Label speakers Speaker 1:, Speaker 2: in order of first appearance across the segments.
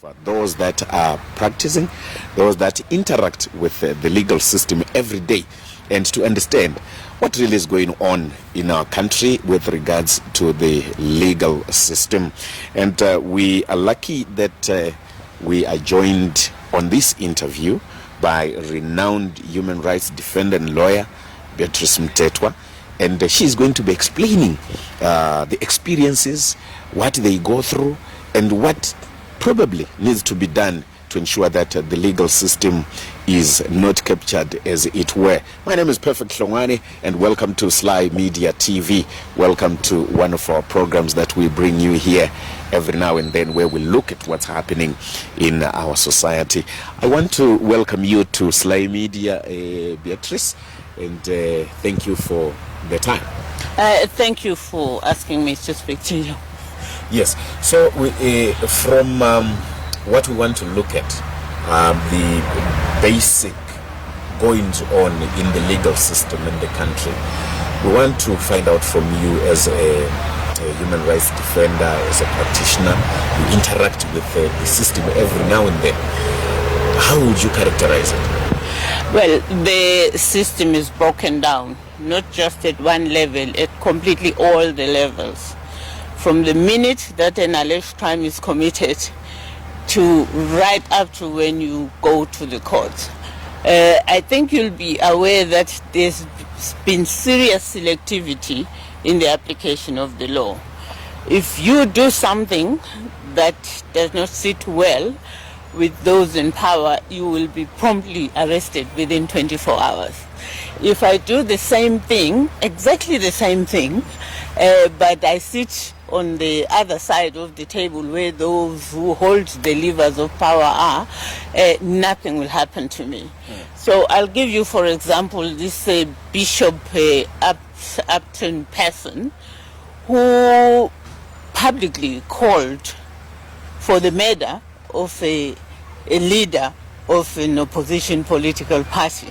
Speaker 1: For those that are practicing, those that interact with the legal system every day, and to understand what really is going on in our country with regards to the legal system. And we are lucky that we are joined on this interview by renowned human rights defender and lawyer Beatrice Mtetwa, and she's going to be explaining the experiences, what they go through, and what probably needs to be done to ensure that the legal system is not captured, as it were. My name is Perfect Hlongwane, and welcome to Sly Media TV. Welcome to one of our programs that we bring you here every now and then, where we look at what's happening in our society. I want to welcome you to Sly Media, Beatrice, and thank you for the time.
Speaker 2: Thank you for asking me to speak to you.
Speaker 1: Yes, so from what we want to look at, the basic goings on in the legal system in the country, we want to find out from you as a human rights defender, as a practitioner, you interact with the system every now and then. How would you characterize it?
Speaker 2: Well, the system is broken down, not just at one level, at completely all the levels. From the minute that an alleged crime is committed to right up to when you go to the court. I think you'll be aware that there's been serious selectivity in the application of the law. If you do something that does not sit well with those in power, you will be promptly arrested within 24 hours. If I do the same thing, exactly the same thing, but I sit on the other side of the table where those who hold the levers of power are, nothing will happen to me. So I'll give you, for example, this Bishop Upton person who publicly called for the murder of a leader of an opposition political party.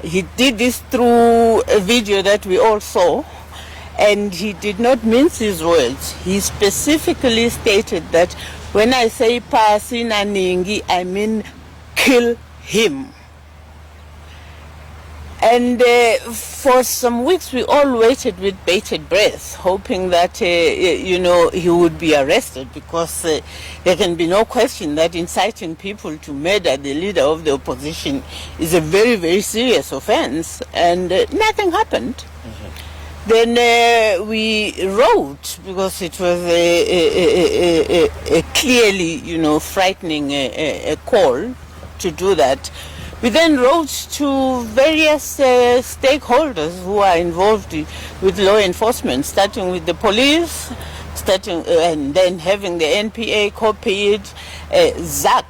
Speaker 2: He did this through a video that we all saw, and he did not mince his words. He specifically stated that when I say pasina ningi, I mean kill him. And for some weeks we all waited with bated breath, hoping that he would be arrested, because there can be no question that inciting people to murder the leader of the opposition is a very, very serious offense, and nothing happened. Then we wrote, because it was a clearly, frightening call to do that. We then wrote to various stakeholders who are involved with law enforcement, starting with the police, and then having the NPA copied, ZAC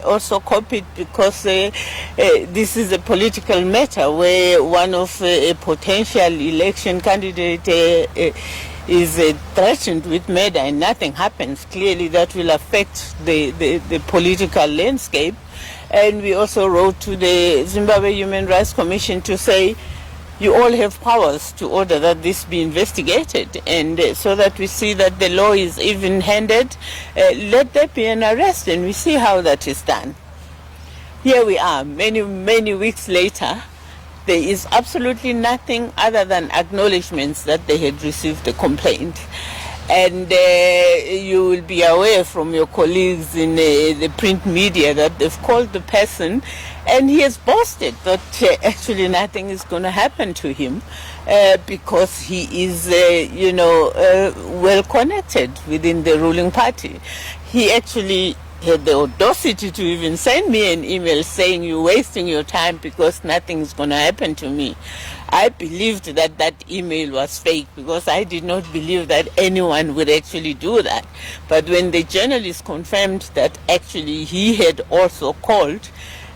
Speaker 2: also copied, because this is a political matter where one of a potential election candidate is threatened with murder and nothing happens. Clearly that will affect the political landscape. And we also wrote to the Zimbabwe Human Rights Commission to say, you all have powers to order that this be investigated, and so that we see that the law is even-handed, let there be an arrest, and we see how that is done. Here we are, many, many weeks later. There is absolutely nothing other than acknowledgements that they had received the complaint. And you will be aware from your colleagues in the print media that they've called the person, and he has boasted that actually nothing is going to happen to him because he is, well connected within the ruling party. He actually had the audacity to even send me an email saying, you're wasting your time because nothing is going to happen to me. I believed that that email was fake, because I did not believe that anyone would actually do that. But when the journalist confirmed that actually he had also called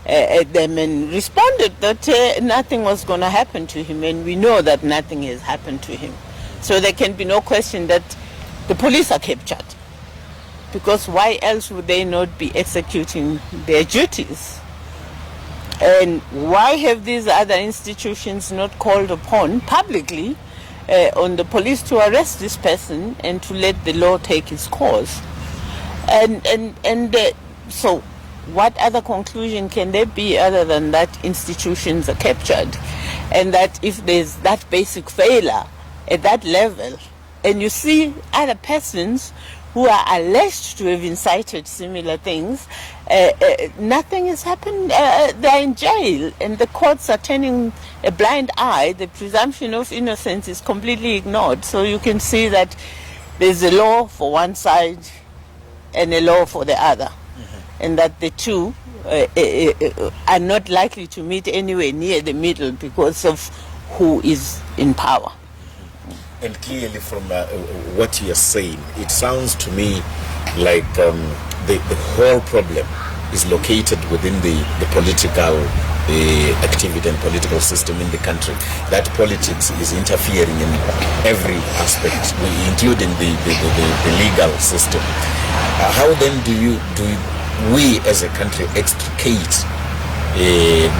Speaker 2: them and responded that nothing was going to happen to him, and we know that nothing has happened to him. So there can be no question that the police are captured, because why else would they not be executing their duties? And why have these other institutions not called upon publicly on the police to arrest this person and to let the law take its course? So what other conclusion can there be other than that institutions are captured, and that if there's that basic failure at that level, and you see other persons who are alleged to have incited similar things, nothing has happened, they're in jail, and the courts are turning a blind eye. The presumption of innocence is completely ignored. So you can see that there's a law for one side and a law for the other, and that the two are not likely to meet anywhere near the middle because of who is in power.
Speaker 1: And clearly from what you are saying, it sounds to me like the whole problem is located within the political activity and political system in the country. That politics is interfering in every aspect, including the legal system. How then do we as a country extricate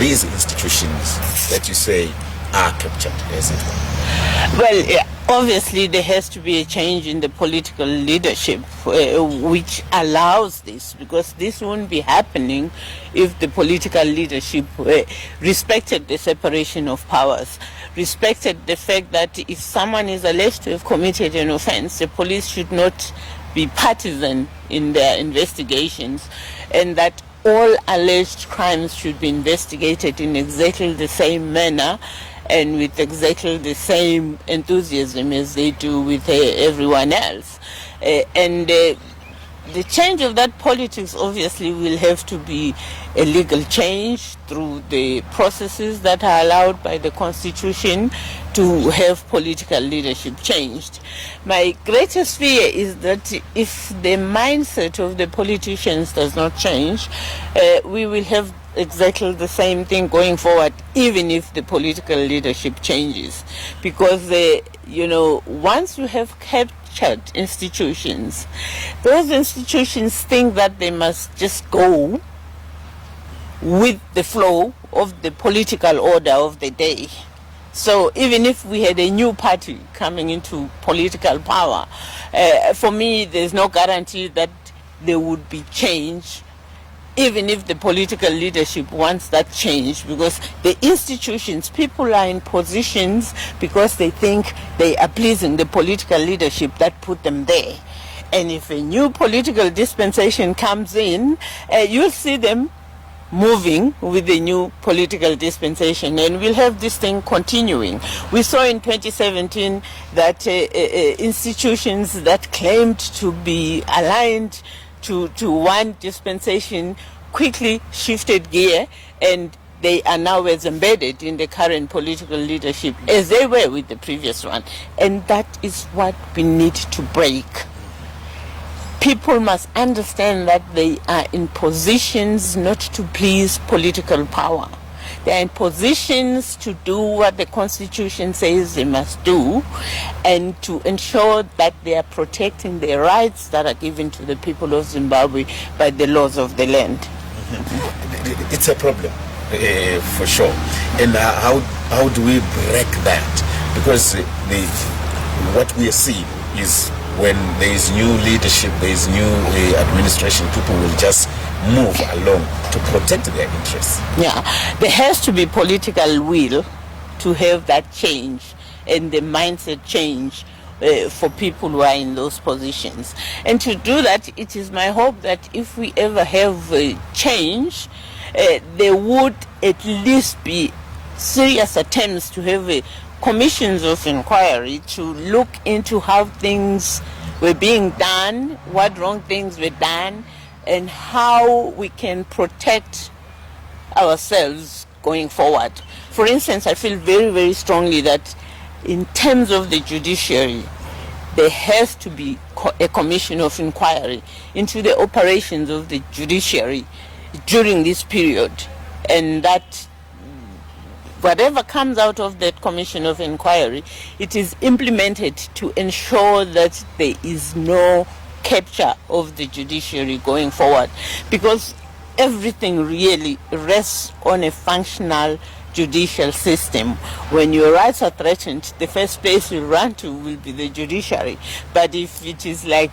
Speaker 1: these institutions that you say are captured, as it were?
Speaker 2: Well, yeah, obviously there has to be a change in the political leadership which allows this, because this won't be happening if the political leadership respected the separation of powers, respected the fact that if someone is alleged to have committed an offense, the police should not be partisan in their investigations, and that all alleged crimes should be investigated in exactly the same manner and with exactly the same enthusiasm as they do with everyone else. The change of that politics obviously will have to be a legal change through the processes that are allowed by the Constitution to have political leadership changed. My greatest fear is that if the mindset of the politicians does not change, we will have exactly the same thing going forward, even if the political leadership changes. Because, once you have captured institutions, those institutions think that they must just go with the flow of the political order of the day. So even if we had a new party coming into political power, for me there's no guarantee that there would be change, even if the political leadership wants that change, because the institutions, people are in positions because they think they are pleasing the political leadership that put them there. And if a new political dispensation comes in, you'll see them moving with the new political dispensation, and we'll have this thing continuing. We saw in 2017 that institutions that claimed to be aligned to one dispensation quickly shifted gear, and they are now as embedded in the current political leadership as they were with the previous one. And that is what we need to break. People must understand that they are in positions not to please political power. They are in positions to do what the Constitution says they must do, and to ensure that they are protecting the rights that are given to the people of Zimbabwe by the laws of the land.
Speaker 1: It's a problem, for sure. And how do we break that? Because what we are seeing is, when there is new leadership, there is new administration, people will just move along to protect their interests.
Speaker 2: Yeah, there has to be political will to have that change and the mindset change for people who are in those positions. And to do that, it is my hope that if we ever have change, there would at least be serious attempts to have commissions of inquiry to look into how things were being done, what wrong things were done, and how we can protect ourselves going forward. For instance, I feel very, very strongly that in terms of the judiciary, there has to be a commission of inquiry into the operations of the judiciary during this period, and that whatever comes out of that commission of inquiry, it is implemented to ensure that there is no capture of the judiciary going forward, because everything really rests on a functional judicial system. When your rights are threatened, the first place you run to will be the judiciary. But if it is like,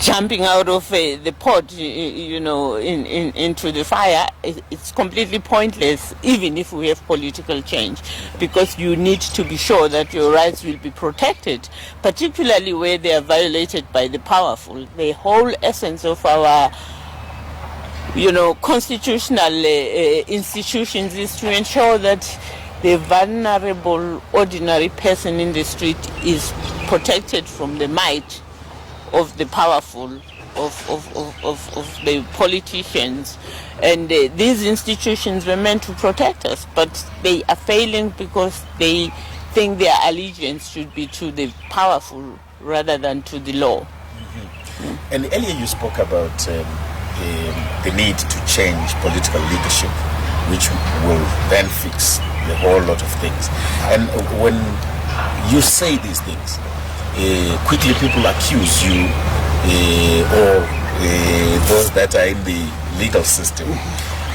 Speaker 2: jumping out of the pot, into the fire, it's completely pointless, even if we have political change, because you need to be sure that your rights will be protected, particularly where they are violated by the powerful. The whole essence of our constitutional institutions is to ensure that the vulnerable ordinary person in the street is protected from the might of the powerful, of the politicians. And these institutions were meant to protect us, but they are failing because they think their allegiance should be to the powerful rather than to the law.
Speaker 1: Mm-hmm. And earlier you spoke about the need to change political leadership, which will then fix a whole lot of things. And when you say these things, quickly people accuse you or those that are in the legal system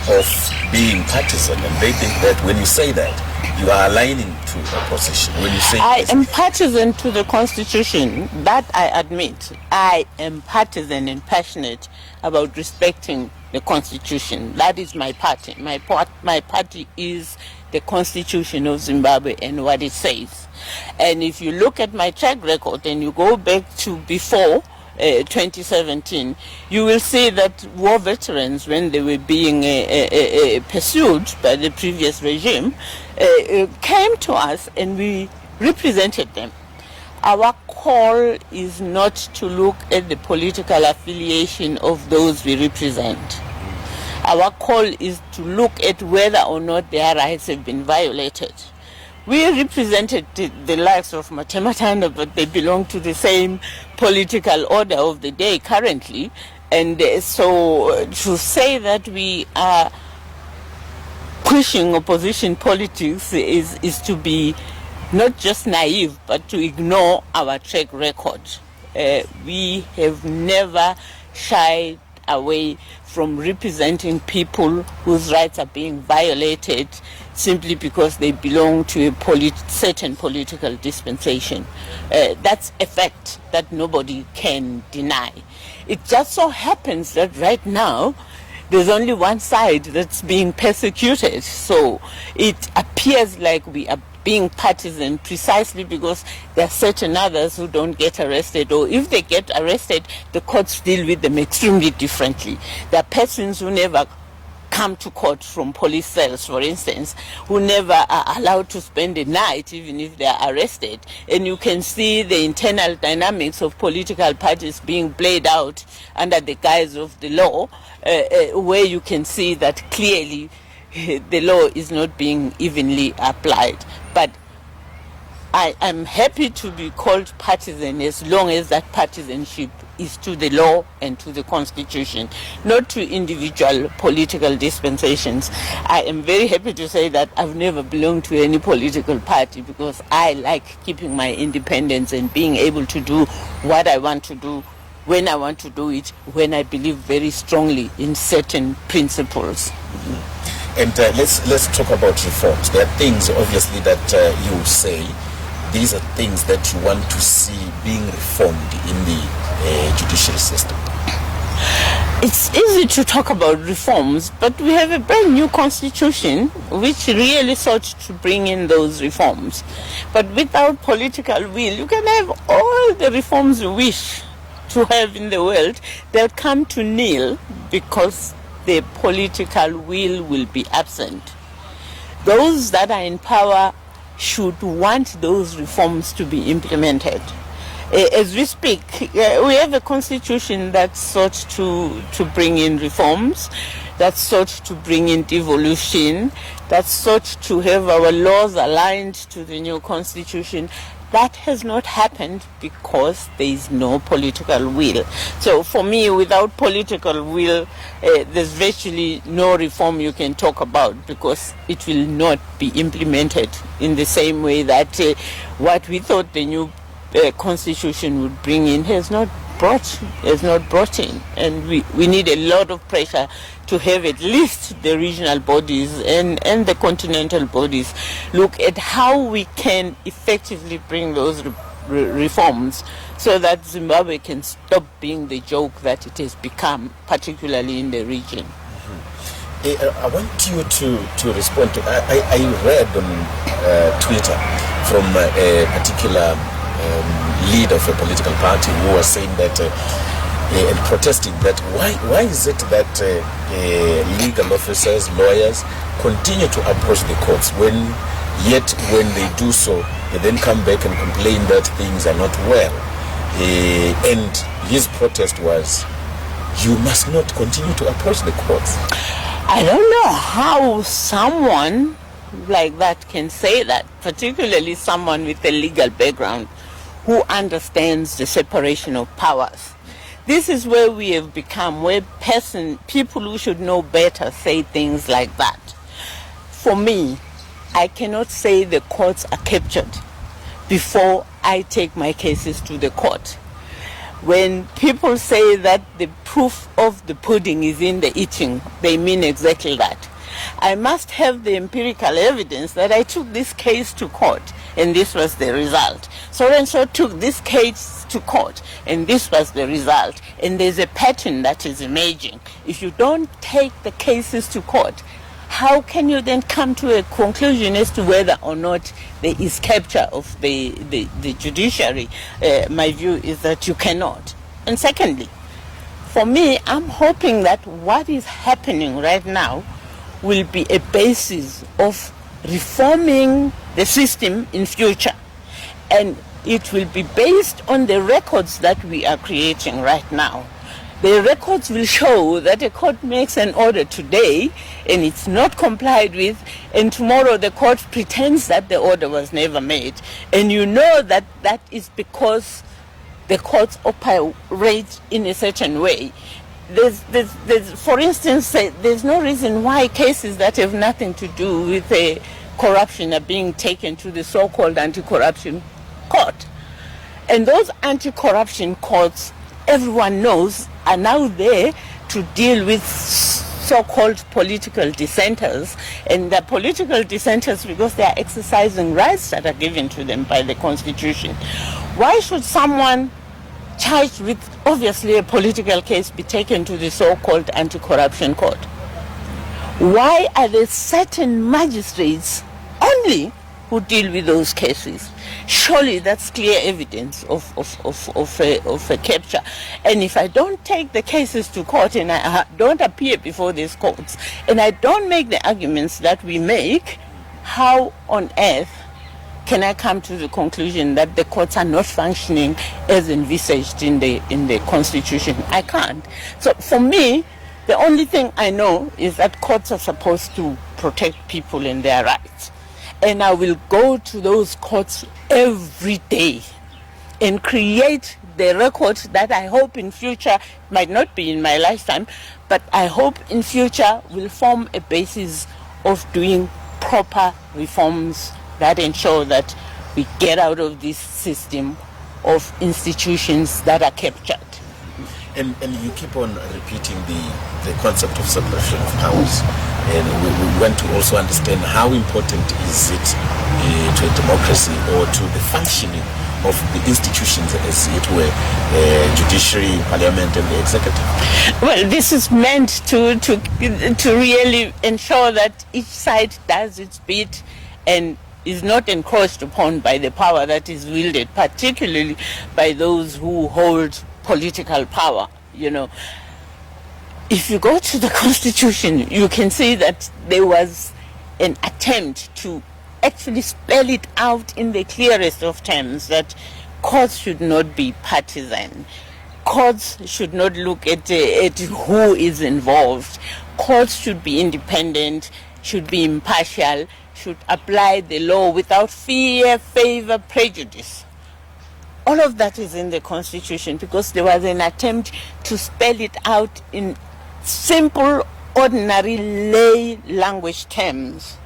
Speaker 1: of being partisan, and they think that when you say that, you are aligning to opposition. When you say
Speaker 2: I am partisan to the Constitution, that I admit. I am partisan and passionate about respecting the Constitution. That is my party. My party is the Constitution of Zimbabwe and what it says. And if you look at my track record and you go back to before 2017, you will see that war veterans, when they were being pursued by the previous regime, came to us and we represented them. Our call is not to look at the political affiliation of those we represent. Our call is to look at whether or not their rights have been violated. We represented the likes of Mtetwa, but they belong to the same political order of the day currently. And so to say that we are pushing opposition politics is to be not just naive, but to ignore our track record. We have never shied away from representing people whose rights are being violated simply because they belong to a certain political dispensation. That's a fact that nobody can deny. It just so happens that right now there's only one side that's being persecuted. So it appears like we are being partisan precisely because there are certain others who don't get arrested, or if they get arrested, the courts deal with them extremely differently. There are persons who never come to court from police cells, for instance, who never are allowed to spend a night even if they are arrested. And you can see the internal dynamics of political parties being played out under the guise of the law, where you can see that clearly the law is not being evenly applied. But I am happy to be called partisan as long as that partisanship is to the law and to the Constitution, not to individual political dispensations. I am very happy to say that I've never belonged to any political party because I like keeping my independence and being able to do what I want to do when I want to do it, when I believe very strongly in certain principles.
Speaker 1: Mm-hmm. And let's talk about reforms. There are things, obviously, that you say, these are things that you want to see being reformed in the judicial system.
Speaker 2: It's easy to talk about reforms, but we have a brand new constitution which really sought to bring in those reforms. But without political will, you can have all the reforms you wish to have in the world. They'll come to nil because the political will be absent. Those that are in power should want those reforms to be implemented. As we speak, we have a constitution that sought to bring in reforms, that sought to bring in devolution, that sought to have our laws aligned to the new constitution. That has not happened because there is no political will. So for me, without political will, there's virtually no reform you can talk about because it will not be implemented in the same way that what we thought the new constitution would bring in has not brought in, and we need a lot of pressure to have at least the regional bodies and the continental bodies look at how we can effectively bring those reforms so that Zimbabwe can stop being the joke that it has become, particularly in the region.
Speaker 1: I want you to respond to, I read on Twitter from a particular leader of a political party who was saying that and protesting that why is it that legal officers, lawyers continue to approach the courts when they do so they then come back and complain that things are not well, and his protest was, you must not continue to approach the courts.
Speaker 2: I don't know how someone like that can say that, particularly someone with a legal background who understands the separation of powers. This is where we have become, where people who should know better say things like that. For me, I cannot say the courts are captured before I take my cases to the court. When people say that the proof of the pudding is in the eating, they mean exactly that. I must have the empirical evidence that I took this case to court and this was the result. So and so took this case to court and this was the result. And there's a pattern that is emerging. If you don't take the cases to court, how can you then come to a conclusion as to whether or not there is capture of the judiciary? My view is that you cannot. And secondly, for me, I'm hoping that what is happening right now will be a basis of reforming the system in future. And it will be based on the records that we are creating right now. The records will show that a court makes an order today and it's not complied with, and tomorrow the court pretends that the order was never made. And you know that that is because the courts operate in a certain way. For instance, there's no reason why cases that have nothing to do with corruption are being taken to the so-called anti-corruption court. And those anti-corruption courts, everyone knows, are now there to deal with so-called political dissenters. And the political dissenters because they are exercising rights that are given to them by the Constitution. Why should someone charged with obviously a political case be taken to the so-called anti-corruption court? Why are there certain magistrates only who deal with those cases? Surely that's clear evidence of a capture. And if I don't take the cases to court and I don't appear before these courts and I don't make the arguments that we make, how on earth can I come to the conclusion that the courts are not functioning as envisaged in the Constitution? I can't. So for me, the only thing I know is that courts are supposed to protect people and their rights. And I will go to those courts every day and create the record that I hope in future, might not be in my lifetime, but I hope in future will form a basis of doing proper reforms that ensure that we get out of this system of institutions that are captured.
Speaker 1: And you keep on repeating the concept of separation of powers. And we want to also understand how important is it to a democracy or to the functioning of the institutions, as it were, judiciary, parliament, and the executive.
Speaker 2: Well, this is meant to really ensure that each side does its bit and is not encroached upon by the power that is wielded, particularly by those who hold political power. You know, if you go to the Constitution, you can see that there was an attempt to actually spell it out in the clearest of terms that courts should not be partisan. Courts should not look at who is involved. Courts should be independent, should be impartial, should apply the law without fear, favor, prejudice. All of that is in the Constitution because there was an attempt to spell it out in simple, ordinary lay language terms.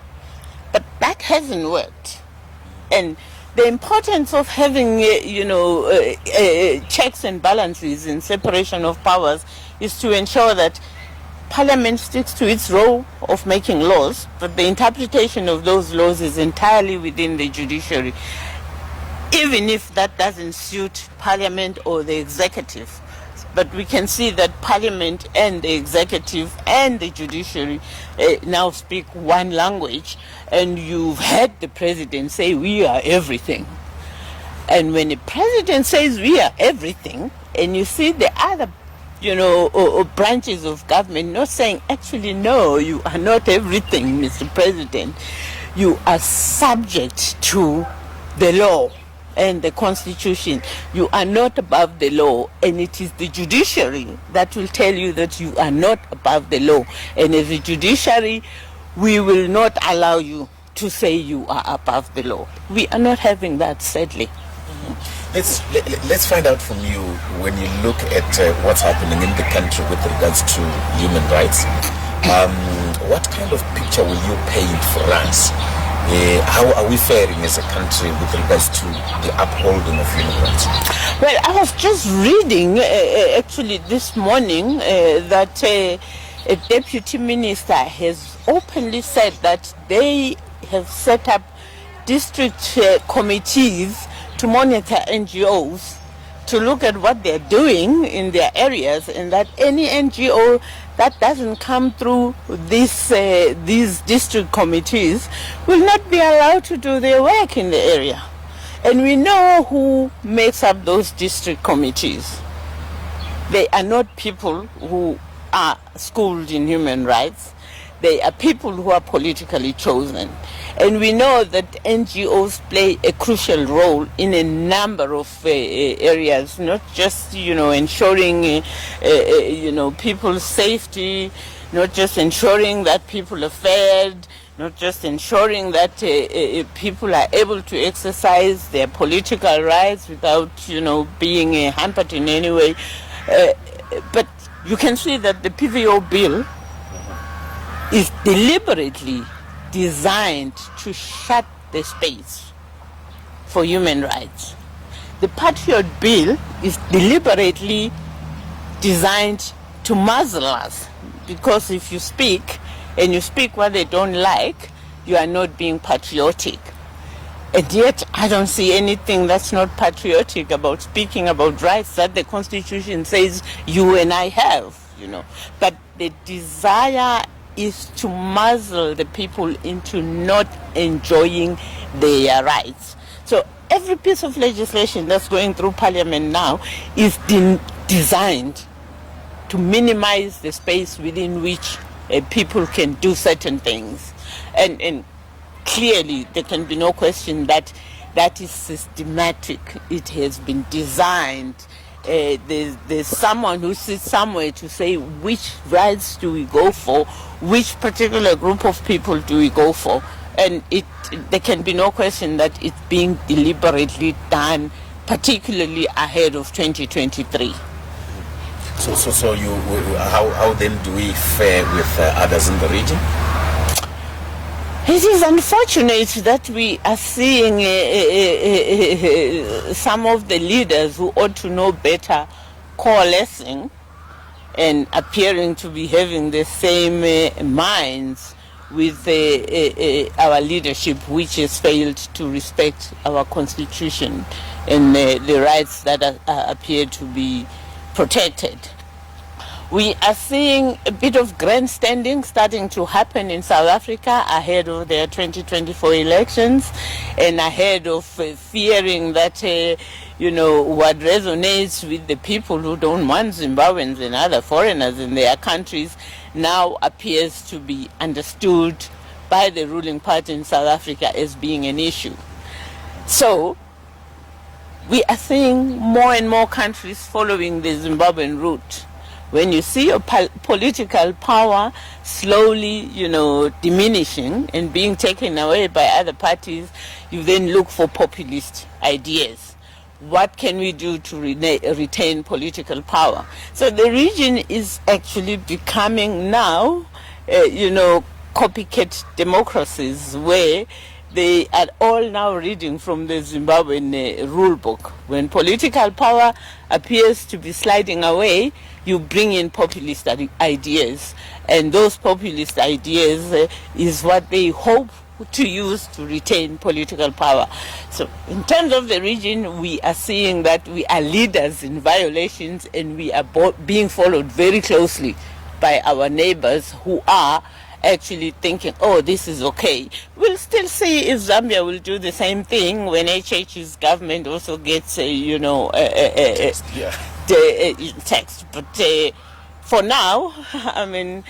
Speaker 2: But that hasn't worked. And the importance of having, checks and balances in separation of powers is to ensure that Parliament sticks to its role of making laws, but the interpretation of those laws is entirely within the judiciary, even if that doesn't suit Parliament or the executive. But we can see that Parliament and the executive and the judiciary now speak one language, and you've heard the president say we are everything. And when the president says we are everything, and you see the other branches of government not saying, actually, no, you are not everything, Mr. President. You are subject to the law and the Constitution. You are not above the law, and it is the judiciary that will tell you that you are not above the law. And as a judiciary, we will not allow you to say you are above the law. We are not having that, sadly.
Speaker 1: Let's find out from you, when you look at what's happening in the country with regards to human rights, what kind of picture will you paint for us? How are we faring as a country with regards to the upholding of human rights?
Speaker 2: Well, I was just reading actually this morning that a deputy minister has openly said that they have set up district committees to monitor NGOs, to look at what they're doing in their areas, and that any NGO that doesn't come through these district committees will not be allowed to do their work in the area. And we know who makes up those district committees. They are not people who are schooled in human rights. They are people who are politically chosen. And we know that NGOs play a crucial role in a number of areas, not just, ensuring, people's safety, not just ensuring that people are fed, not just ensuring that people are able to exercise their political rights without, being hampered in any way. But you can see that the PVO bill is deliberately designed to shut the space for human rights. The Patriot Bill is deliberately designed to muzzle us, because if you speak, and you speak what they don't like, you are not being patriotic. And yet I don't see anything that's not patriotic about speaking about rights that the Constitution says you and I have, But the desire is to muzzle the people into not enjoying their rights. So every piece of legislation that's going through Parliament now is designed to minimize the space within which people can do certain things. And clearly there can be no question that that is systematic. It has been designed. There's someone who sits somewhere to say which rights do we go for, which particular group of people do we go for, and there can be no question that it's being deliberately done, particularly ahead of 2023.
Speaker 1: So how then do we fare with others in the region?
Speaker 2: It is unfortunate that we are seeing some of the leaders who ought to know better coalescing and appearing to be having the same minds with our leadership, which has failed to respect our Constitution and the rights that appear to be protected. We are seeing a bit of grandstanding starting to happen in South Africa ahead of their 2024 elections, and ahead of fearing that, what resonates with the people who don't want Zimbabweans and other foreigners in their countries now appears to be understood by the ruling party in South Africa as being an issue. So we are seeing more and more countries following the Zimbabwean route. When you see your political power slowly, diminishing and being taken away by other parties, you then look for populist ideas. What can we do to retain political power? So the region is actually becoming now, copycat democracies, where they are all now reading from the Zimbabwean rule book. When political power appears to be sliding away, you bring in populist ideas, and those populist ideas is what they hope to use to retain political power. So in terms of the region, we are seeing that we are leaders in violations, and we are being followed very closely by our neighbors who are actually thinking, oh, this is okay. We'll still see if Zambia will do the same thing when HH's government also gets text. But for now, I mean,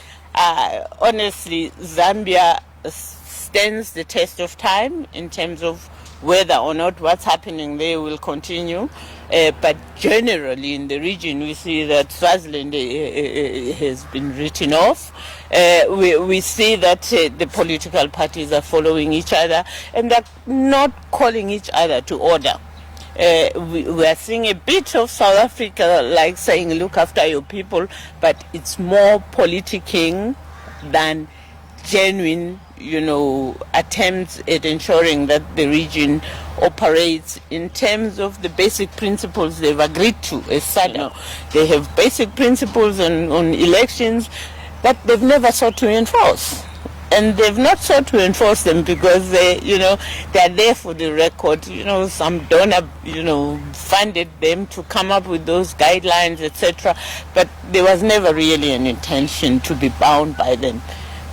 Speaker 2: honestly, Zambia stands the test of time in terms of whether or not what's happening there will continue. But generally in the region, we see that Swaziland has been written off. We see that the political parties are following each other, and they're not calling each other to order. We are seeing a bit of South Africa like saying, look after your people, but it's more politicking than genuine, attempts at ensuring that the region operates in terms of the basic principles they've agreed to as SADC. They have basic principles on elections that they've never sought to enforce. And they've not sought to enforce them because they're there for the record. Some donor, funded them to come up with those guidelines, etc. But there was never really an intention to be bound by them,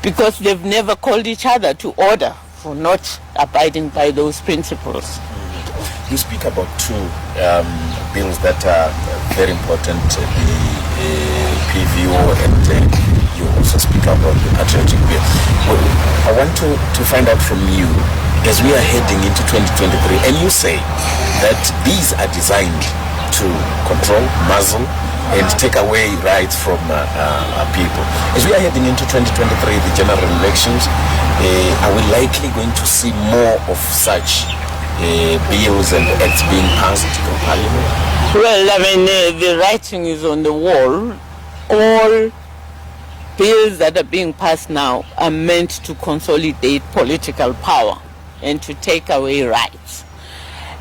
Speaker 2: because they've never called each other to order for not abiding by those principles.
Speaker 1: You speak about two bills that are very important, the PVO, and you also speak about the patriotic bill. Well, I want to find out from you, as we are heading into 2023, and you say that these are designed to control, muzzle, and take away rights from people. As we are heading into 2023, the general elections, are we likely going to see more of such bills and acts being passed in Parliament?
Speaker 2: Well, I mean, the writing is on the wall. All bills that are being passed now are meant to consolidate political power and to take away rights.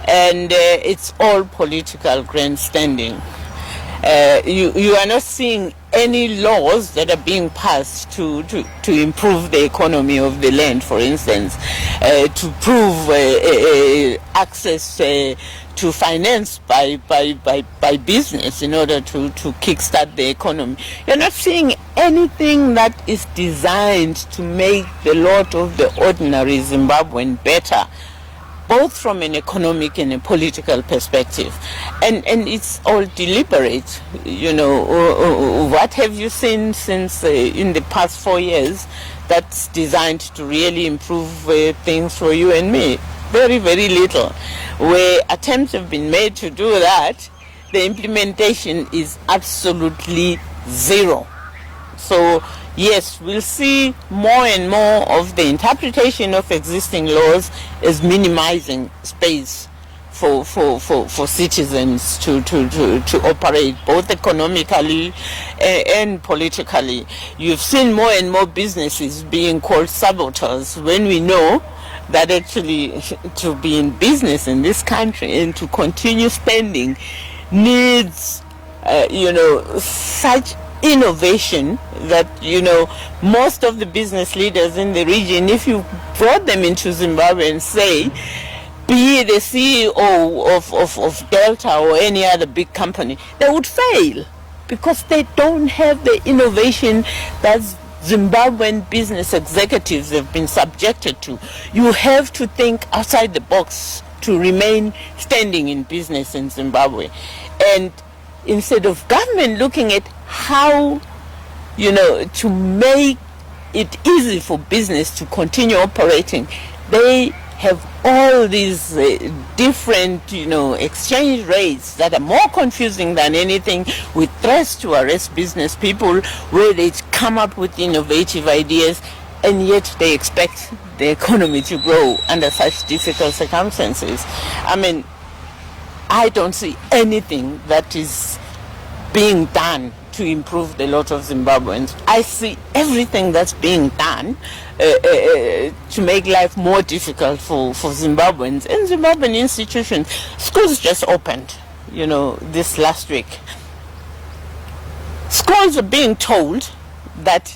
Speaker 2: And it's all political grandstanding. You are not seeing any laws that are being passed to improve the economy of the land, for instance, to prove access to finance by business in order to kickstart the economy. You're not seeing anything that is designed to make the lot of the ordinary Zimbabwean better, both from an economic and a political perspective. And it's all deliberate. What have you seen since in the past 4 years that's designed to really improve things for you and me? Very, very little. Where attempts have been made to do that, the implementation is absolutely zero. So yes, we'll see more and more of the interpretation of existing laws as minimizing space for citizens to operate both economically and politically. You've seen more and more businesses being called saboteurs, when we know that actually to be in business in this country and to continue spending needs such innovation that most of the business leaders in the region, if you brought them into Zimbabwe and say, be the CEO of Delta or any other big company, they would fail because they don't have the innovation that Zimbabwean business executives have been subjected to. You have to think outside the box to remain standing in business in Zimbabwe. And instead of government looking at how, to make it easy for business to continue operating, they have all these different, exchange rates that are more confusing than anything, with threats to arrest business people, where they come up with innovative ideas, and yet they expect the economy to grow under such difficult circumstances. I mean, I don't see anything that is being done to improve the lot of Zimbabweans. I see everything that's being done to make life more difficult for Zimbabweans. In Zimbabwean institutions, schools just opened, this last week. Schools are being told that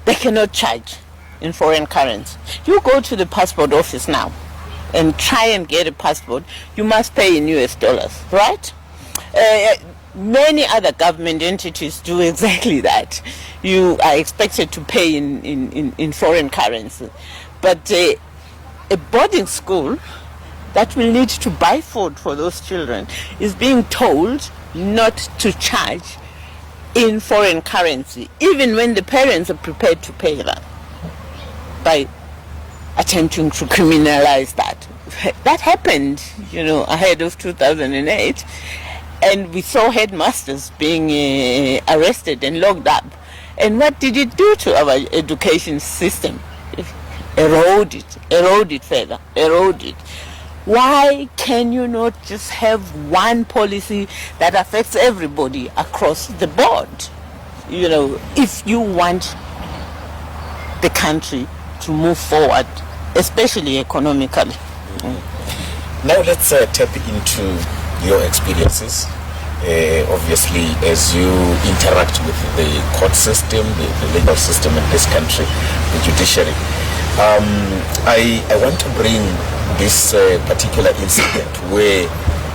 Speaker 2: they cannot charge in foreign currency. You go to the passport office now and try and get a passport, you must pay in US dollars, right? Many other government entities do exactly that. You are expected to pay in foreign currency. But a boarding school that will need to buy food for those children is being told not to charge in foreign currency, even when the parents are prepared to pay that, by attempting to criminalize that. That happened, ahead of 2008, and we saw headmasters being arrested and locked up. And what did it do to our education system? Erode it further. Why can you not just have one policy that affects everybody across the board? If you want the country to move forward, especially economically.
Speaker 1: Now let's tap into your experiences. Obviously, as you interact with the court system, the legal system in this country, the judiciary, I want to bring this particular incident where,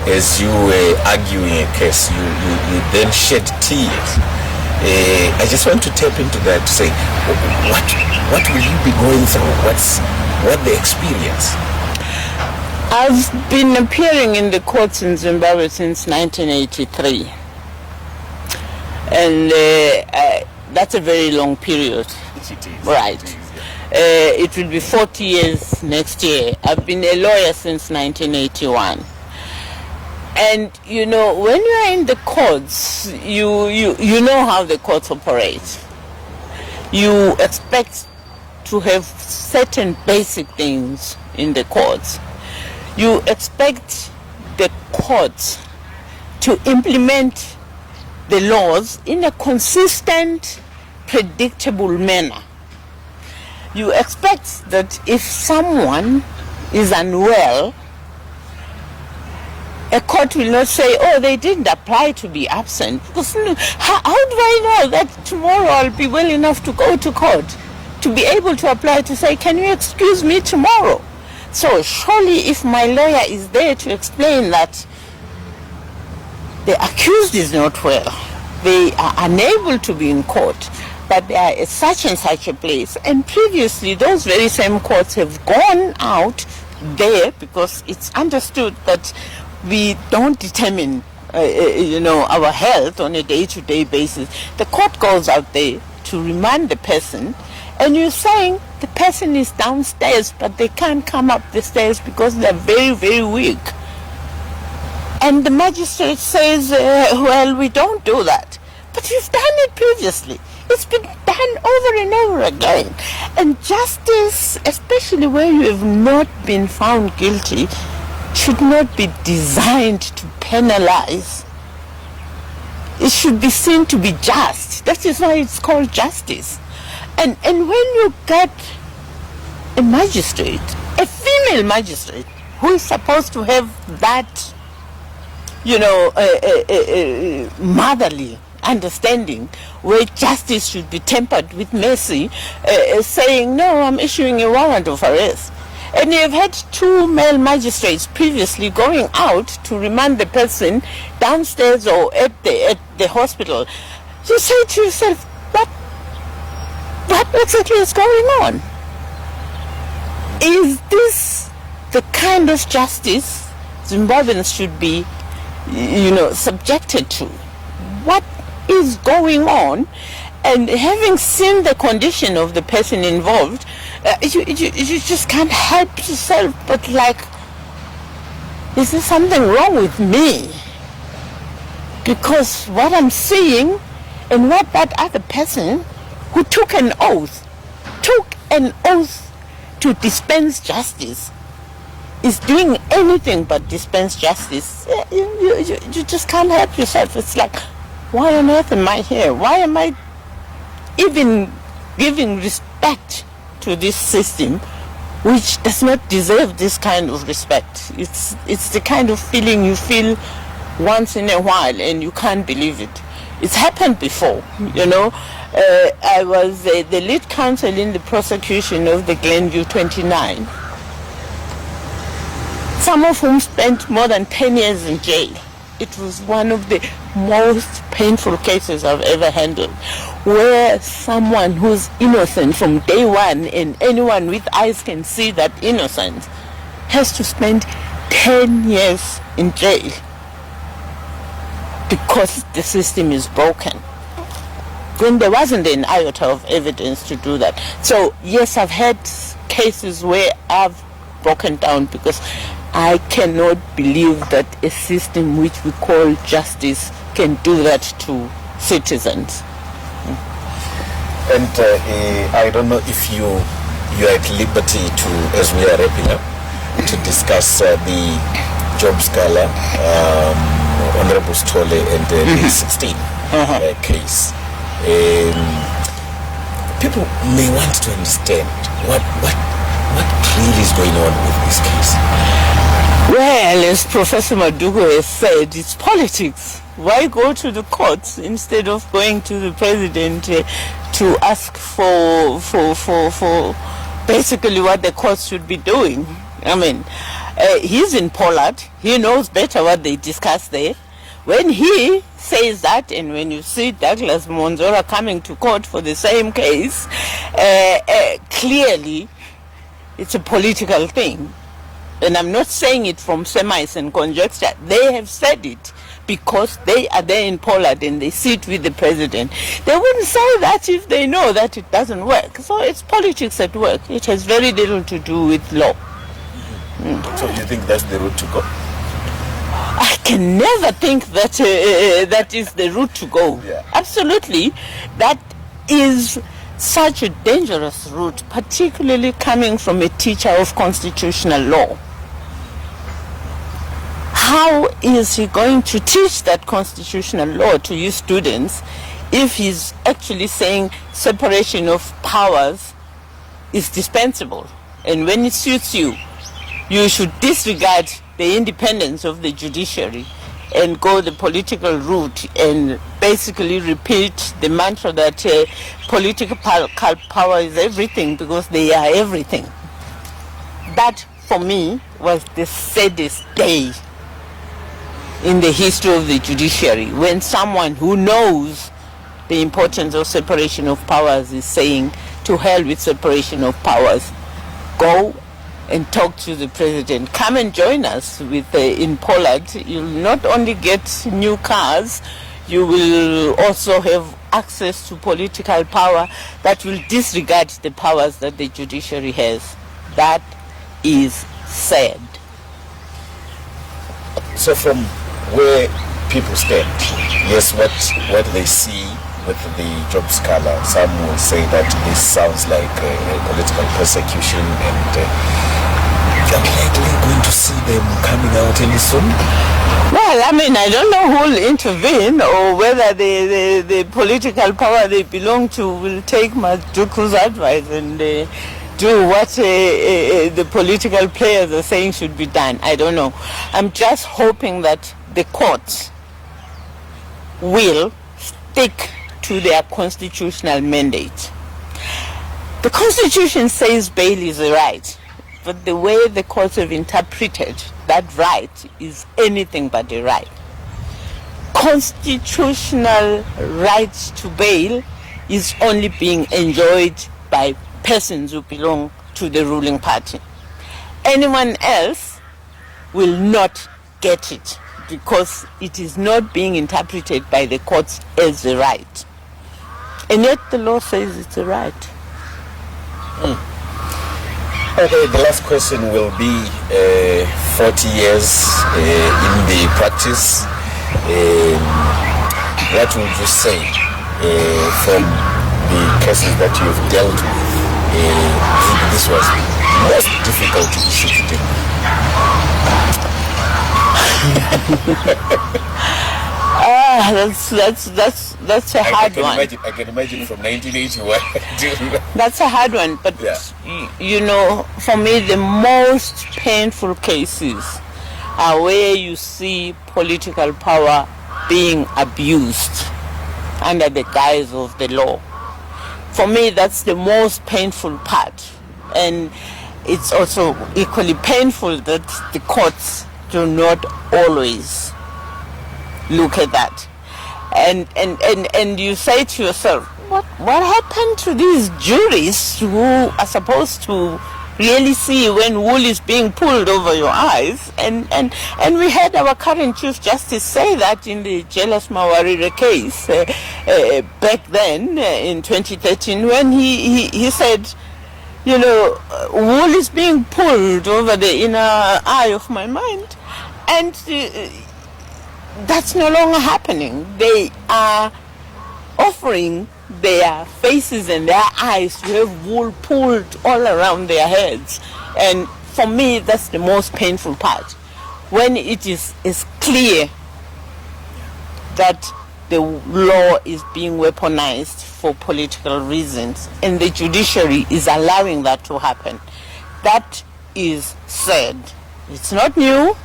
Speaker 1: as you were arguing a case, you then shed tears. I just want to tap into that to say, what will you be going through? What the experience?
Speaker 2: I've been appearing in the courts in Zimbabwe since 1983, and that's a very long period. Right. It will be 40 years next year. I've been a lawyer since 1981. And when you are in the courts, you know how the courts operate. You expect to have certain basic things in the courts. You expect the courts to implement the laws in a consistent, predictable manner. You expect that if someone is unwell, a court will not say, oh, they didn't apply to be absent. Because how do I know that tomorrow I'll be well enough to go to court, to be able to apply to say, can you excuse me tomorrow? So surely if my lawyer is there to explain that the accused is not well, they are unable to be in court, but they are at such and such a place, and previously those very same courts have gone out there, because it's understood that we don't determine our health on a day-to-day basis. The court goes out there to remand the person, and you're saying the person is downstairs but they can't come up the stairs because they're very, very weak. And the magistrate says, well, we don't do that. But you've done it previously. It's been done over and over again. And justice, especially where you have not been found guilty, should not be designed to penalize. It should be seen to be just. That is why it's called justice. And when you get a magistrate, a female magistrate, who is supposed to have that, motherly understanding, where justice should be tempered with mercy, saying, no, I'm issuing a warrant of arrest. And you have had two male magistrates previously going out to remand the person downstairs or at the hospital. You say to yourself, what exactly is going on? Is this the kind of justice Zimbabweans should be, subjected to? What is going on? And having seen the condition of the person involved, you just can't help yourself but is there something wrong with me? Because what I'm seeing and what that other person who took an oath to dispense justice is doing anything but dispense justice, you just can't help yourself. It's like, why on earth am I here? Why am I even giving respect to this system which does not deserve this kind of respect? It's the kind of feeling you feel once in a while and you can't believe it. It's happened before, you know. I was the lead counsel in the prosecution of the Glenview 29, some of whom spent more than 10 years in jail. It was one of the most painful cases I've ever handled, where someone who's innocent from day one, and anyone with eyes can see that innocence, has to spend 10 years in jail because the system is broken, when there wasn't an iota of evidence to do that. So yes, I've had cases where I've broken down because I cannot believe that a system which we call justice can do that to citizens.
Speaker 1: And I don't know if you are at liberty to, as we are wrapping up, to discuss the Job Sikhala, Honorable Stole, and the 16 case. People may want to understand what really is going on with this case.
Speaker 2: Well, as Professor Madugo has said, it's politics. Why go to the courts instead of going to the president to ask for basically what the courts should be doing? I mean, he's in Pollard. He knows better what they discuss there. When he says that, and when you see Douglas Monzora coming to court for the same case, clearly it's a political thing. And I'm not saying it from surmise and conjecture. They have said it because they are there in Pollard and they sit with the president. They wouldn't say that if they know that it doesn't work. So it's politics at work. It has very little to do with law.
Speaker 1: So you think that's the route to go?
Speaker 2: I can never think that that is the route to go.
Speaker 1: Yeah.
Speaker 2: Absolutely. That is such a dangerous route, particularly coming from a teacher of constitutional law. How is he going to teach that constitutional law to his students if he's actually saying separation of powers is dispensable? And when it suits you, you should disregard the independence of the judiciary and go the political route and basically repeat the mantra that political power is everything because they are everything. That, for me, was the saddest day in the history of the judiciary, when someone who knows the importance of separation of powers is saying, to hell with separation of powers. Go and talk to the president. Come and join us with in Pollard. You'll not only get new cars, you will also have access to political power that will disregard the powers that the judiciary has. That is sad.
Speaker 1: So from where people stand, yes, what they see with the Job Sikhala, some will say that this sounds like political persecution, and you're likely going to see them coming out any soon.
Speaker 2: Well, I mean, I don't know who will intervene or whether the political power they belong to will take Maduku's advice and do what the political players are saying should be done. I don't know. I'm just hoping that the courts will stick to their constitutional mandate. The Constitution says bail is a right, but the way the courts have interpreted that right is anything but a right. Constitutional right to bail is only being enjoyed by persons who belong to the ruling party. Anyone else will not get it because it is not being interpreted by the courts as a right. And yet the law says it's a right.
Speaker 1: Okay, the last question will be 40 years in the practice. What would you say from the cases that you've dealt with? This was the most difficult issue to deal with.
Speaker 2: That's a hard one.
Speaker 1: I can imagine from 1981.
Speaker 2: That's a hard one, but you know, for me, the most painful cases are where you see political power being abused under the guise of the law. For me, that's the most painful part, and it's also equally painful that the courts do not always look at that. And you say to yourself, what happened to these juries who are supposed to really see when wool is being pulled over your eyes? And we had our current Chief Justice say that in the Jealous Mawarire case back then in 2013, when he said, you know, wool is being pulled over the inner eye of my mind, and that's no longer happening. They are offering their faces and their eyes to have wool pulled all around their heads. And for me, that's the most painful part. When it is clear that the law is being weaponized for political reasons and the judiciary is allowing that to happen. That is sad. It's not new,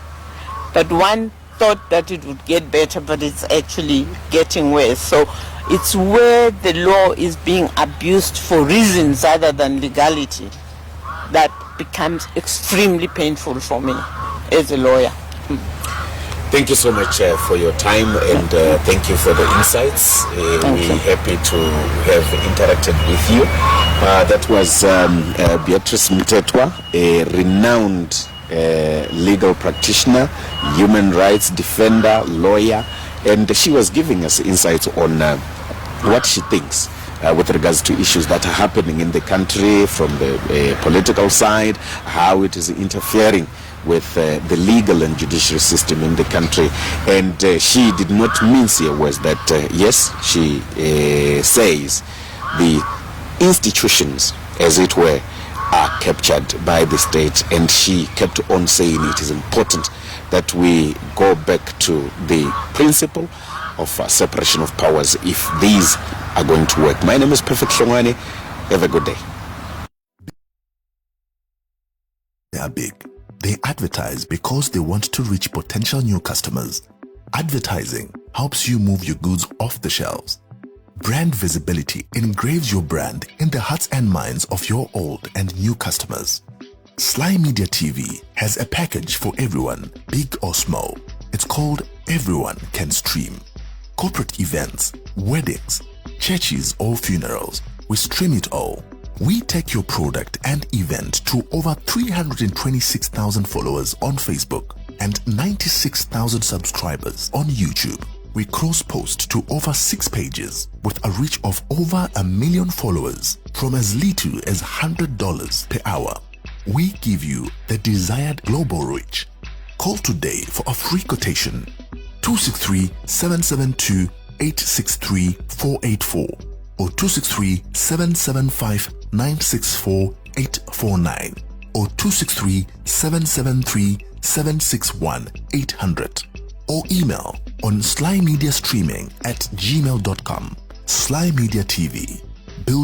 Speaker 2: but one thought that it would get better, but it's actually getting worse. So it's where the law is being abused for reasons other than legality that becomes extremely painful for me as a lawyer.
Speaker 1: Thank you so much for your time, and thank you for the insights. We're happy to have interacted with you. That was Beatrice Mtetwa, a renowned legal practitioner, human rights defender, lawyer, and she was giving us insights on what she thinks with regards to issues that are happening in the country from the political side, how it is interfering with the legal and judicial system in the country. And she did not mince her words that yes, she says the institutions, as it were, are captured by the state, and she kept on saying it is important that we go back to the principle of separation of powers if these are going to work. My name is Perfect Shongwane. Have a good day.
Speaker 3: They are big. They advertise because they want to reach potential new customers. Advertising helps you move your goods off the shelves. Brand visibility engraves your brand in the hearts and minds of your old and new customers. SlyMedia TV has a package for everyone, big or small. It's called Everyone Can Stream. Corporate events, weddings, churches or funerals, we stream it all. We take your product and event to over 326,000 followers on Facebook and 96,000 subscribers on YouTube. We cross-post to over 6 pages with a reach of over 1 million followers from as little as $100 per hour. We give you the desired global reach. Call today for a free quotation. 263-772-863-484 or 263-775-964-849 or 263-773-761-800 or email on slymediastreaming@gmail.com. Sly Media TV. Build